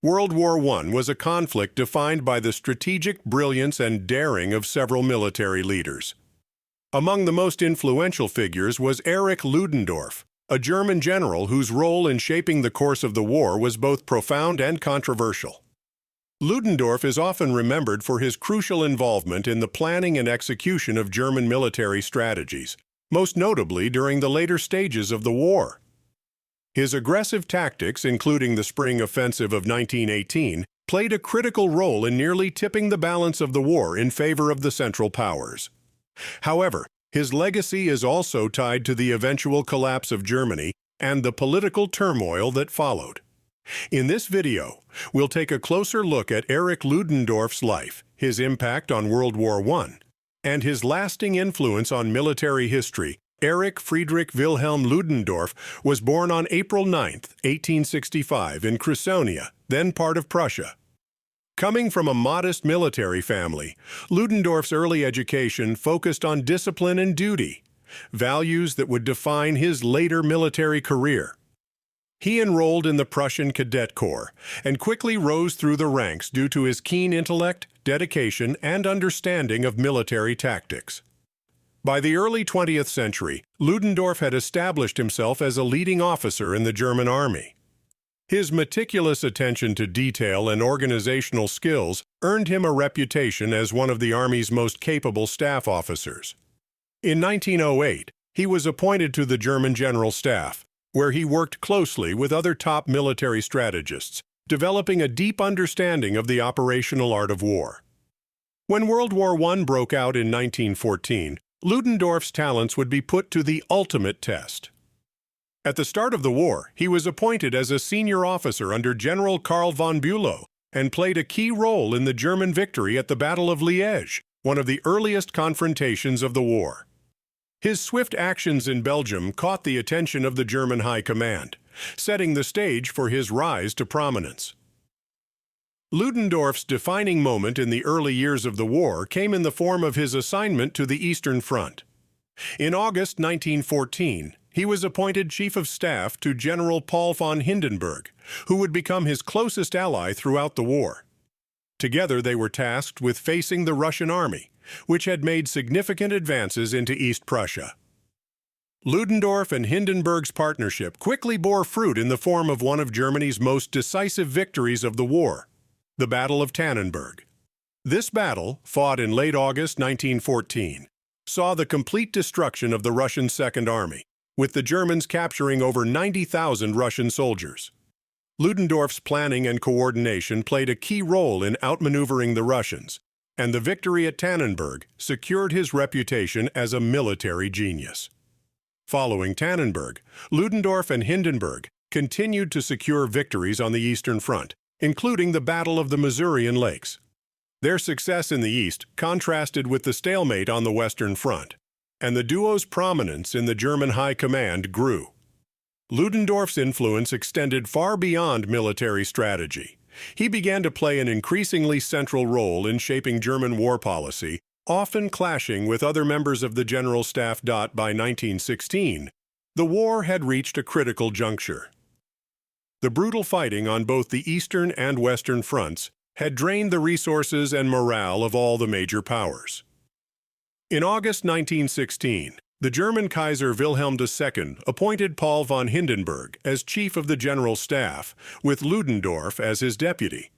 World War I was a conflict defined by the strategic brilliance and daring of several military leaders. Among the most influential figures was Erich Ludendorff, a German general whose role in shaping the course of the war was both profound and controversial. Ludendorff is often remembered for his crucial involvement in the planning and execution of German military strategies, most notably during the later stages of the war. His aggressive tactics, including the spring offensive of 1918, played a critical role in nearly tipping the balance of the war in favor of the Central Powers. However, his legacy is also tied to the eventual collapse of Germany and the political turmoil that followed. In this video, we'll take a closer look at Erich Ludendorff's life, his impact on World War I, and his lasting influence on military history. Erich Friedrich Wilhelm Ludendorff was born on April 9, 1865, in Chrisonia, then part of Prussia. Coming from a modest military family, Ludendorff's early education focused on discipline and duty, values that would define his later military career. He enrolled in the Prussian Cadet Corps and quickly rose through the ranks due to his keen intellect, dedication, and understanding of military tactics. By the early 20th century, Ludendorff had established himself as a leading officer in the German army. His meticulous attention to detail and organizational skills earned him a reputation as one of the Army's most capable staff officers. In 1908, he was appointed to the German General Staff, where he worked closely with other top military strategists, developing a deep understanding of the operational art of war. When World War I broke out in 1914, Ludendorff's talents would be put to the ultimate test. At the start of the war, he was appointed as a senior officer under General Karl von Bülow and played a key role in the German victory at the Battle of Liège, one of the earliest confrontations of the war. His swift actions in Belgium caught the attention of the German High Command, setting the stage for his rise to prominence. Ludendorff's defining moment in the early years of the war came in the form of his assignment to the Eastern Front. In August 1914, he was appointed Chief of Staff to General Paul von Hindenburg, who would become his closest ally throughout the war. Together they were tasked with facing the Russian army, which had made significant advances into East Prussia. Ludendorff and Hindenburg's partnership quickly bore fruit in the form of one of Germany's most decisive victories of the war, the Battle of Tannenberg. This battle, fought in late August 1914, saw the complete destruction of the Russian Second Army, with the Germans capturing over 90,000 Russian soldiers. Ludendorff's planning and coordination played a key role in outmaneuvering the Russians, and the victory at Tannenberg secured his reputation as a military genius. Following Tannenberg, Ludendorff and Hindenburg continued to secure victories on the Eastern Front, including the Battle of the Masurian Lakes. Their success in the East contrasted with the stalemate on the Western Front, and the duo's prominence in the German High Command grew. Ludendorff's influence extended far beyond military strategy. He began to play an increasingly central role in shaping German war policy, often clashing with other members of the General Staff. By 1916, the war had reached a critical juncture. The brutal fighting on both the Eastern and Western fronts had drained the resources and morale of all the major powers. In August 1916, the German Kaiser Wilhelm II appointed Paul von Hindenburg as Chief of the General Staff, with Ludendorff as his deputy.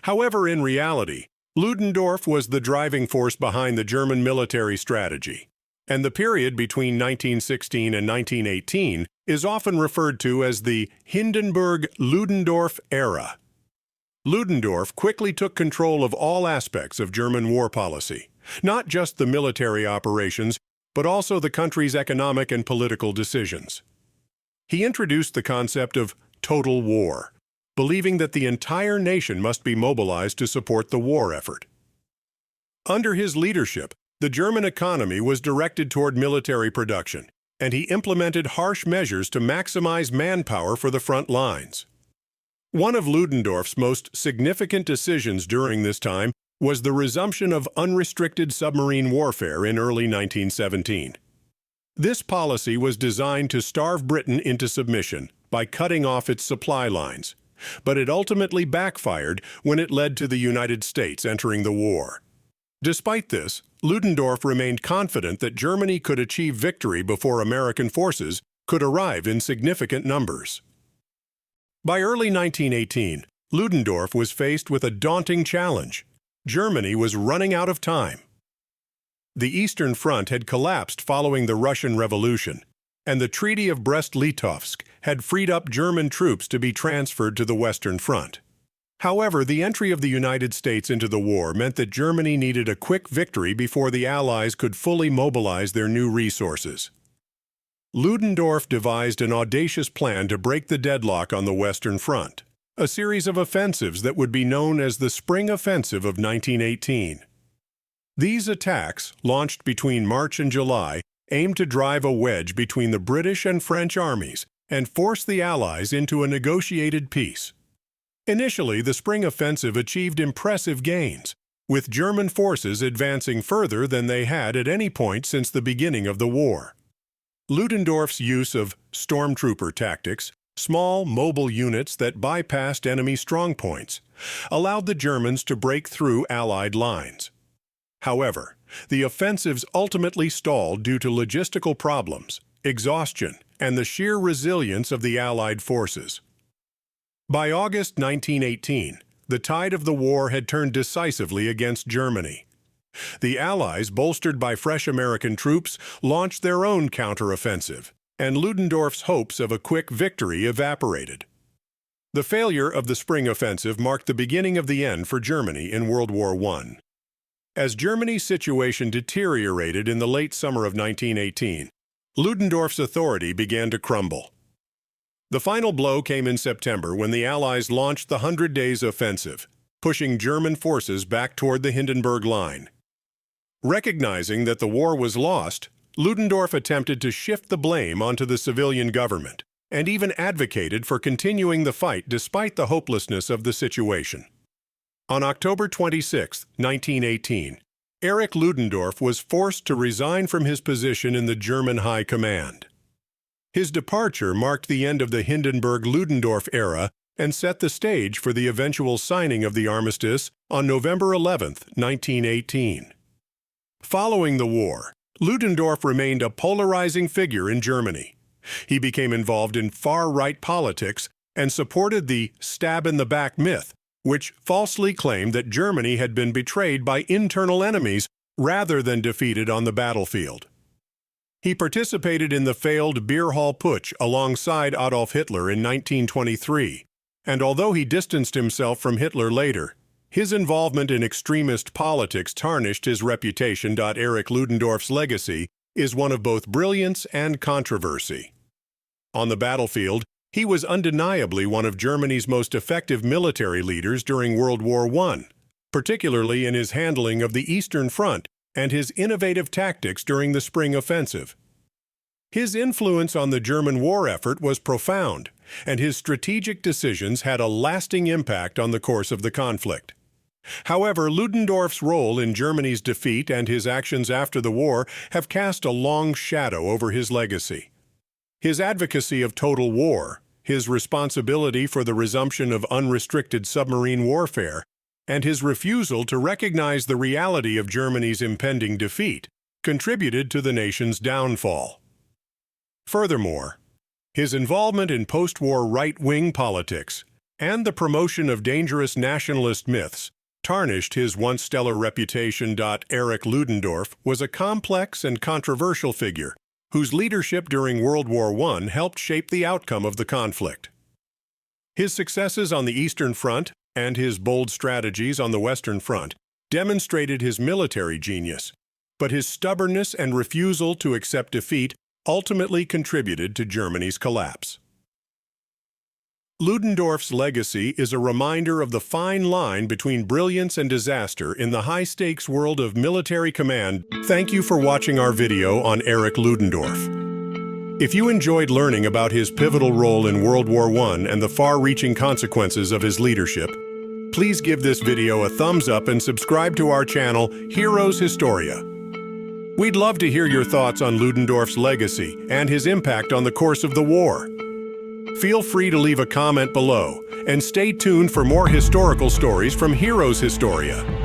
However, in reality, Ludendorff was the driving force behind the German military strategy, and the period between 1916 and 1918 is often referred to as the Hindenburg-Ludendorff era. Ludendorff quickly took control of all aspects of German war policy, not just the military operations, but also the country's economic and political decisions. He introduced the concept of total war, believing that the entire nation must be mobilized to support the war effort. Under his leadership, the German economy was directed toward military production, and he implemented harsh measures to maximize manpower for the front lines. One of Ludendorff's most significant decisions during this time was the resumption of unrestricted submarine warfare in early 1917. This policy was designed to starve Britain into submission by cutting off its supply lines, but it ultimately backfired when it led to the United States entering the war. Despite this, Ludendorff remained confident that Germany could achieve victory before American forces could arrive in significant numbers. By early 1918, Ludendorff was faced with a daunting challenge. Germany was running out of time. The Eastern Front had collapsed following the Russian Revolution, and the Treaty of Brest-Litovsk had freed up German troops to be transferred to the Western Front. However, the entry of the United States into the war meant that Germany needed a quick victory before the Allies could fully mobilize their new resources. Ludendorff devised an audacious plan to break the deadlock on the Western Front, a series of offensives that would be known as the Spring Offensive of 1918. These attacks, launched between March and July, aimed to drive a wedge between the British and French armies and force the Allies into a negotiated peace. Initially, the Spring Offensive achieved impressive gains, with German forces advancing further than they had at any point since the beginning of the war. Ludendorff's use of stormtrooper tactics, small, mobile units that bypassed enemy strongpoints, allowed the Germans to break through Allied lines. However, the offensives ultimately stalled due to logistical problems, exhaustion, and the sheer resilience of the Allied forces. By August 1918, the tide of the war had turned decisively against Germany. The Allies, bolstered by fresh American troops, launched their own counteroffensive, and Ludendorff's hopes of a quick victory evaporated. The failure of the Spring Offensive marked the beginning of the end for Germany in World War I. As Germany's situation deteriorated in the late summer of 1918, Ludendorff's authority began to crumble. The final blow came in September when the Allies launched the 100 Days Offensive, pushing German forces back toward the Hindenburg Line. Recognizing that the war was lost, Ludendorff attempted to shift the blame onto the civilian government and even advocated for continuing the fight despite the hopelessness of the situation. On October 26, 1918, Erich Ludendorff was forced to resign from his position in the German High Command. His departure marked the end of the Hindenburg-Ludendorff era and set the stage for the eventual signing of the armistice on November 11, 1918. Following the war, Ludendorff remained a polarizing figure in Germany. He became involved in far-right politics and supported the stab-in-the-back myth, which falsely claimed that Germany had been betrayed by internal enemies rather than defeated on the battlefield. He participated in the failed Beer Hall Putsch alongside Adolf Hitler in 1923, and although he distanced himself from Hitler later, his involvement in extremist politics tarnished his reputation. Erich Ludendorff's legacy is one of both brilliance and controversy. On the battlefield, he was undeniably one of Germany's most effective military leaders during World War I, particularly in his handling of the Eastern Front and his innovative tactics during the Spring Offensive. His influence on the German war effort was profound, and his strategic decisions had a lasting impact on the course of the conflict. However, Ludendorff's role in Germany's defeat and his actions after the war have cast a long shadow over his legacy. His advocacy of total war, his responsibility for the resumption of unrestricted submarine warfare, and his refusal to recognize the reality of Germany's impending defeat contributed to the nation's downfall. Furthermore, his involvement in post-war right-wing politics and the promotion of dangerous nationalist myths tarnished his once stellar reputation. Erich Ludendorff was a complex and controversial figure whose leadership during World War I helped shape the outcome of the conflict. His successes on the Eastern Front and his bold strategies on the Western Front demonstrated his military genius, but his stubbornness and refusal to accept defeat ultimately contributed to Germany's collapse. Ludendorff's legacy is a reminder of the fine line between brilliance and disaster in the high-stakes world of military command. Thank you for watching our video on Erich Ludendorff. If you enjoyed learning about his pivotal role in World War I and the far-reaching consequences of his leadership, please give this video a thumbs up and subscribe to our channel, Heroes Historia. We'd love to hear your thoughts on Ludendorff's legacy and his impact on the course of the war. Feel free to leave a comment below, and stay tuned for more historical stories from Heroes Historia.